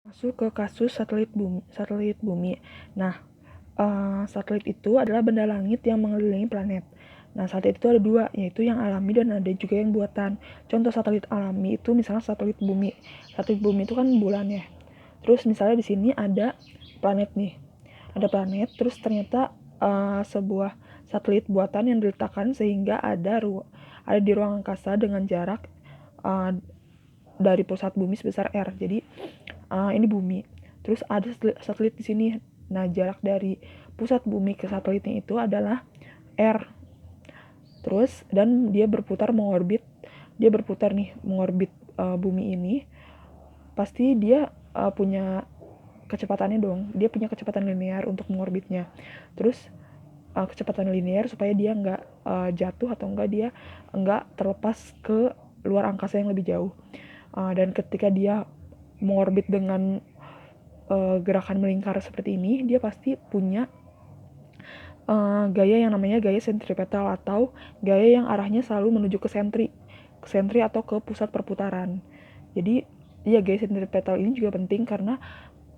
Masuk ke kasus satelit bumi. Nah, satelit itu adalah benda langit yang mengelilingi planet. Nah, satelit itu ada dua, yaitu yang alami dan ada juga yang buatan. Contoh satelit alami itu misalnya satelit bumi. Satelit bumi itu kan bulan ya. Terus misalnya di sini ada planet nih. Ada planet, terus ternyata sebuah satelit buatan yang diletakkan sehingga ada di ruang angkasa dengan jarak uh, dari pusat bumi sebesar R. Jadi ini bumi. Terus ada satelit di sini. Nah, jarak dari pusat bumi ke satelitnya itu adalah R. Terus dan dia berputar mengorbit. Dia berputar nih mengorbit bumi ini. Pasti dia punya kecepatannya dong. Dia punya kecepatan linear untuk mengorbitnya. Terus kecepatan linear supaya dia nggak jatuh atau enggak dia nggak terlepas ke luar angkasa yang lebih jauh. Dan ketika dia mengorbit dengan gerakan melingkar seperti ini, dia pasti punya gaya yang namanya gaya sentripetal atau gaya yang arahnya selalu menuju ke sentri atau ke pusat perputaran. Jadi ya gaya sentripetal ini juga penting karena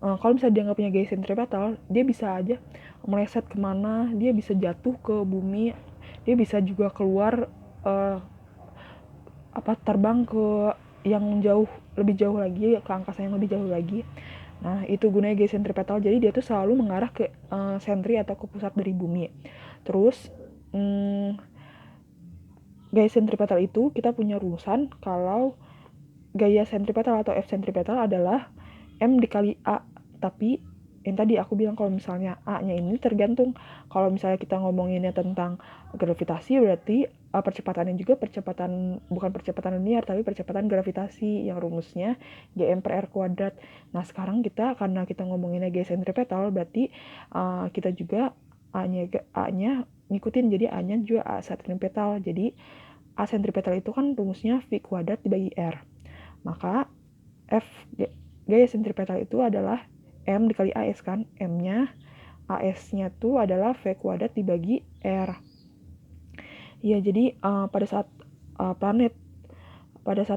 kalau misalnya dia nggak punya gaya sentripetal, dia bisa aja meleset kemana, dia bisa jatuh ke bumi, dia bisa juga keluar terbang ke yang lebih jauh lagi, ke angkasa yang lebih jauh lagi. Nah, itu gunanya gaya sentripetal. Jadi dia tuh selalu mengarah ke sentri atau ke pusat dari bumi. Terus gaya sentripetal itu kita punya rumusan kalau gaya sentripetal atau F sentripetal adalah M dikali A. Tapi yang tadi aku bilang kalau misalnya A-nya ini tergantung. Kalau misalnya kita ngomonginnya tentang gravitasi berarti percepatannya juga bukan percepatan linear tapi percepatan gravitasi yang rumusnya Gm per R kuadrat. Nah, sekarang karena kita ngomonginnya gaya sentripetal berarti kita juga A-nya ngikutin, jadi A-nya juga A sentripetal. Jadi A sentripetal itu kan rumusnya V kuadrat dibagi R. Maka F gaya sentripetal itu adalah M dikali AS kan. M-nya AS-nya tuh adalah V kuadrat dibagi R. Ya, jadi pada saat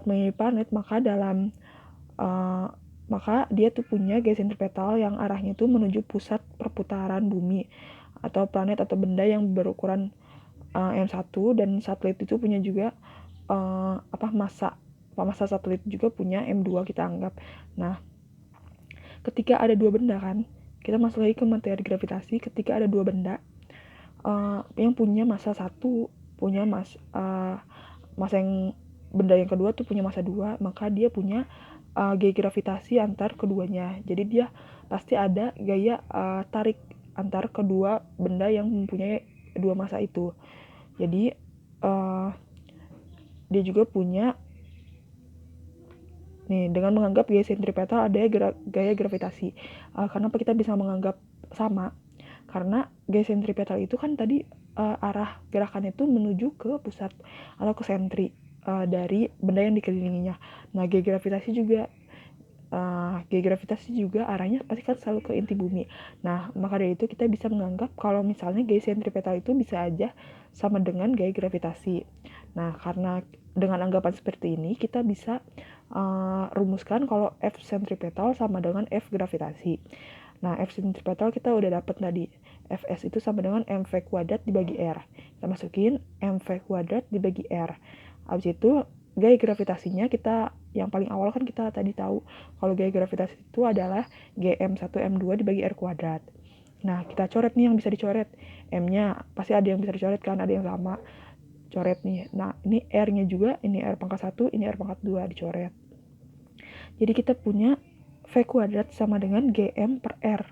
menjadi planet maka dia tuh punya gaya sentripetal yang arahnya tuh menuju pusat perputaran bumi atau planet atau benda yang berukuran M1, dan satelit itu punya juga massa satelit juga punya M2 kita anggap. Nah, ketika ada dua benda kan, kita masuk lagi ke materi gravitasi. Ketika ada dua benda yang punya massa 1, punya massa yang benda yang kedua tuh punya massa 2, maka dia punya gaya gravitasi antar keduanya. Jadi dia pasti ada gaya tarik antar kedua benda yang mempunyai dua massa itu. Jadi dia juga punya nih, dengan menganggap gaya sentripetal ada gaya gravitasi. Kenapa kita bisa menganggap sama? Karena gaya sentripetal itu kan tadi arah gerakannya itu menuju ke pusat atau ke sentri dari benda yang dikelilinginya. Nah, gaya gravitasi juga arahnya pasti kan selalu ke inti bumi. Nah, maka dari itu kita bisa menganggap kalau misalnya gaya sentripetal itu bisa aja sama dengan gaya gravitasi. Nah, karena dengan anggapan seperti ini kita bisa rumuskan kalau F sentripetal sama dengan F gravitasi. Nah, F sentripetal kita udah dapat tadi. Fs itu sama dengan mv kuadrat dibagi R. Kita masukin mv kuadrat dibagi R. Habis itu gaya gravitasinya yang paling awal kan kita tadi tahu kalau gaya gravitasi itu adalah Gm1 M2 dibagi R kuadrat. Nah, kita coret nih yang bisa dicoret. M-nya pasti ada yang bisa dicoret kan, ada yang sama. Coret nih. Nah, ini R-nya juga, ini R pangkat 1, ini R pangkat 2 dicoret. Jadi kita punya V kuadrat sama dengan Gm per R.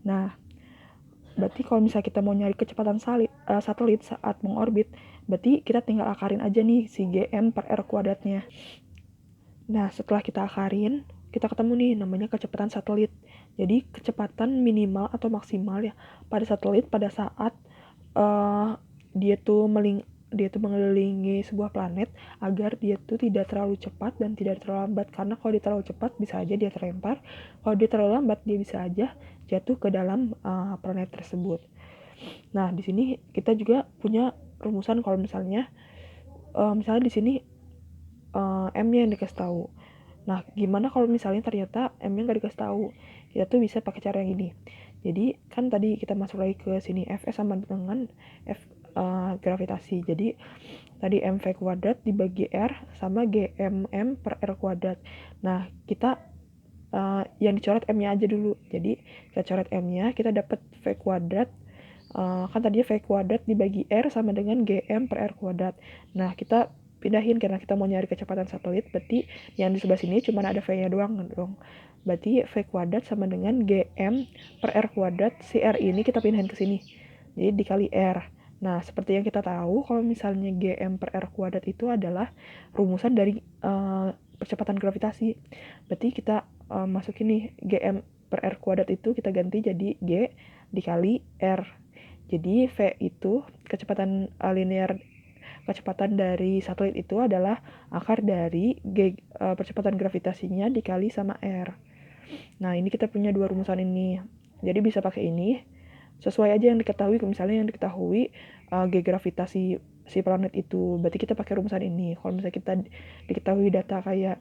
Nah, berarti kalau misalnya kita mau nyari kecepatan satelit saat mengorbit, berarti kita tinggal akarin aja nih si Gm per R kuadratnya. Nah, setelah kita akarin, kita ketemu nih namanya kecepatan satelit. Jadi kecepatan minimal atau maksimal ya pada satelit pada saat dia tuh mengelilingi sebuah planet agar dia tuh tidak terlalu cepat dan tidak terlalu lambat. Karena kalau dia terlalu cepat bisa aja dia terlempar, kalau dia terlalu lambat dia bisa aja jatuh ke dalam planet tersebut. Nah, di sini kita juga punya rumusan kalau misalnya di sini M-nya yang dikasih tahu. Nah, gimana kalau misalnya ternyata M-nya nggak dikasih tahu? Kita tuh bisa pakai cara yang ini. Jadi, kan tadi kita masuk lagi ke sini, Fs sama dengan F gravitasi. Jadi, tadi mv kuadrat dibagi R sama GMM per R kuadrat. Nah, kita yang dicoret M-nya aja dulu. Jadi, kita coret M-nya, kita dapat V kuadrat. Kan tadinya V kuadrat dibagi R sama dengan GM per R kuadrat. Nah, kita pindahin karena kita mau nyari kecepatan satelit, berarti yang di sebelah sini cuma ada V-nya doang dong. Berarti V kuadrat sama dengan GM per R kuadrat, si R ini kita pindahin ke sini. Jadi dikali R. Nah, seperti yang kita tahu, kalau misalnya GM per R kuadrat itu adalah rumusan dari percepatan gravitasi. Berarti kita masukin nih GM per R kuadrat itu kita ganti jadi G dikali R. Jadi V itu kecepatan linear, kecepatan dari satelit itu adalah akar dari percepatan gravitasinya dikali sama R. Nah, ini kita punya dua rumusan ini. Jadi bisa pakai ini. Sesuai aja yang diketahui, misalnya yang diketahui G gravitasi si planet itu, berarti kita pakai rumusan ini. Kalau misalnya kita diketahui data kayak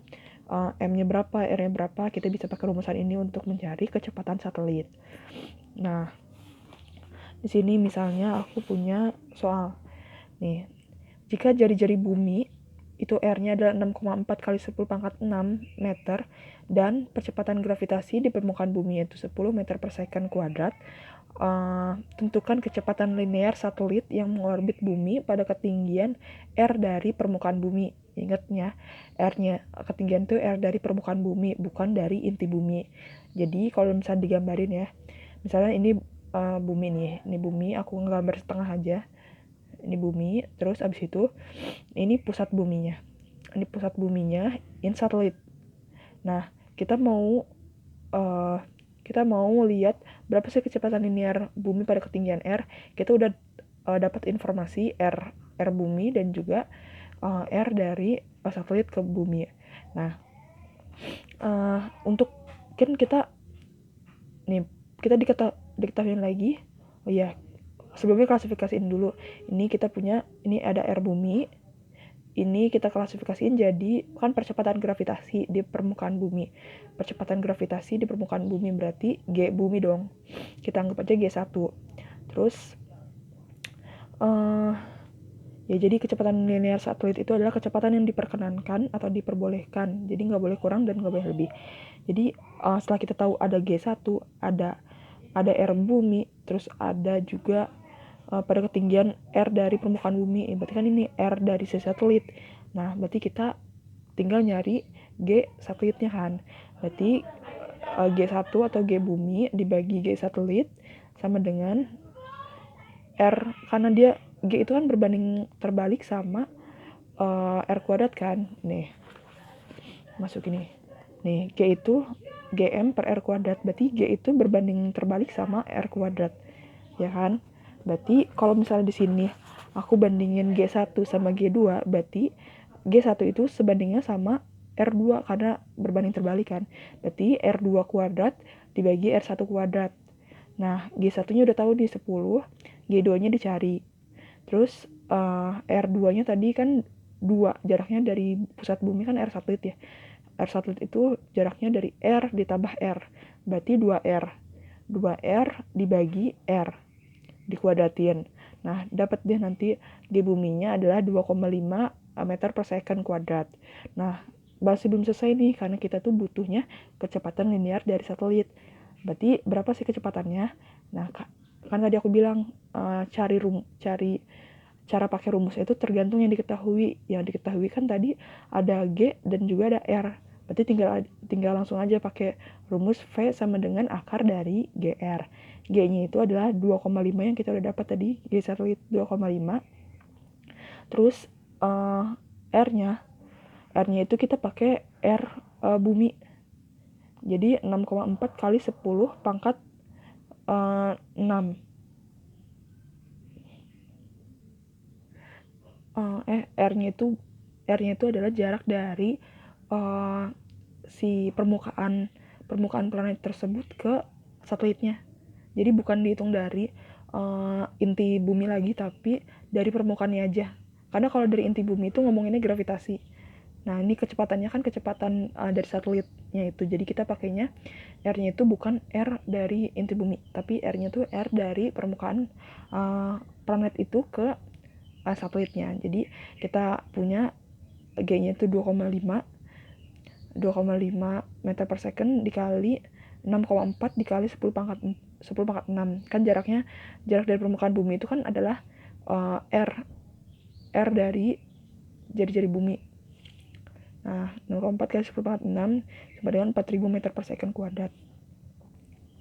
M-nya berapa, R-nya berapa, kita bisa pakai rumusan ini untuk mencari kecepatan satelit. Nah, di sini misalnya aku punya soal. Nih, jika jari-jari bumi itu R-nya adalah 6,4 kali 10 pangkat 6 meter dan percepatan gravitasi di permukaan bumi itu 10 meter per second kuadrat, tentukan kecepatan linear satelit yang mengorbit bumi pada ketinggian R dari permukaan bumi. Ingatnya, R-nya ketinggian itu R dari permukaan bumi, bukan dari inti bumi. Jadi kalau misalnya digambarin ya, misalnya ini bumi nih, ini bumi, aku nggambar setengah aja. Ini bumi, terus abis itu ini pusat buminya. Ini pusat buminya, ini satelit. Nah, kita mau lihat berapa sih kecepatan linear bumi pada ketinggian R. Kita udah dapat informasi R bumi dan juga R dari satelit ke bumi. Nah, untuk kan kita nih kita diketahui lagi. Oh iya, sebelumnya klasifikasiin dulu. Ini kita punya, ini ada R bumi. Ini kita klasifikasiin jadi kan percepatan gravitasi di permukaan bumi. Percepatan gravitasi di permukaan bumi berarti G bumi dong. Kita anggap aja G1. Terus ya jadi kecepatan linear satelit itu adalah kecepatan yang diperkenankan atau diperbolehkan. Jadi nggak boleh kurang dan nggak boleh lebih. Jadi setelah kita tahu ada G1, ada R bumi, terus ada juga pada ketinggian R dari permukaan bumi. Berarti kan ini R dari si satelit. Nah, berarti kita tinggal nyari G satelitnya kan. Berarti G1 atau G bumi dibagi G satelit sama dengan R, karena dia G itu kan berbanding terbalik sama R kuadrat kan. Nih, masuk ini. Nih, G itu GM per R kuadrat. Berarti G itu berbanding terbalik sama R kuadrat. Ya kan? Berarti kalau misalnya di sini aku bandingin G1 sama G2, berarti G1 itu sebandingnya sama R2 karena berbanding terbalik kan. Berarti R2 kuadrat dibagi R1 kuadrat. Nah, G1-nya udah tahu di 10, G2-nya dicari. Terus R2-nya tadi kan 2, jaraknya dari pusat bumi kan R satelit ya. R satelit itu jaraknya dari R ditambah R, berarti 2R. 2R dibagi R, dikuadratin. Nah, dapat deh nanti G buminya adalah 2,5 meter per second kuadrat. Nah, masih belum selesai nih, karena kita tuh butuhnya kecepatan linear dari satelit. Berarti berapa sih kecepatannya? Nah, kan tadi aku bilang cari cara pakai rumus itu tergantung yang diketahui. Yang diketahui kan tadi ada G dan juga ada R. Berarti tinggal langsung aja pakai rumus V sama dengan akar dari GR. G-nya itu adalah 2,5 yang kita udah dapat tadi, G satelit 2,5. Terus R-nya itu kita pakai R bumi. Jadi 6,4 kali 10 pangkat 6. R-nya itu adalah jarak dari si permukaan planet tersebut ke satelitnya. Jadi bukan dihitung dari inti bumi lagi, tapi dari permukaannya aja. Karena kalau dari inti bumi itu ngomonginnya gravitasi. Nah, ini kecepatannya kan kecepatan dari satelitnya itu. Jadi kita pakainya R-nya itu bukan R dari inti bumi, tapi R-nya tuh R dari permukaan planet itu ke satelitnya. Jadi kita punya G-nya itu 2,5 meter per second dikali 6,4 dikali 10 pangkat 6. Kan jarak dari permukaan bumi itu kan adalah R dari jari-jari bumi. Nah, 0,4 kali 10 pangkat 6 sama dengan 4000 meter per second kuadrat.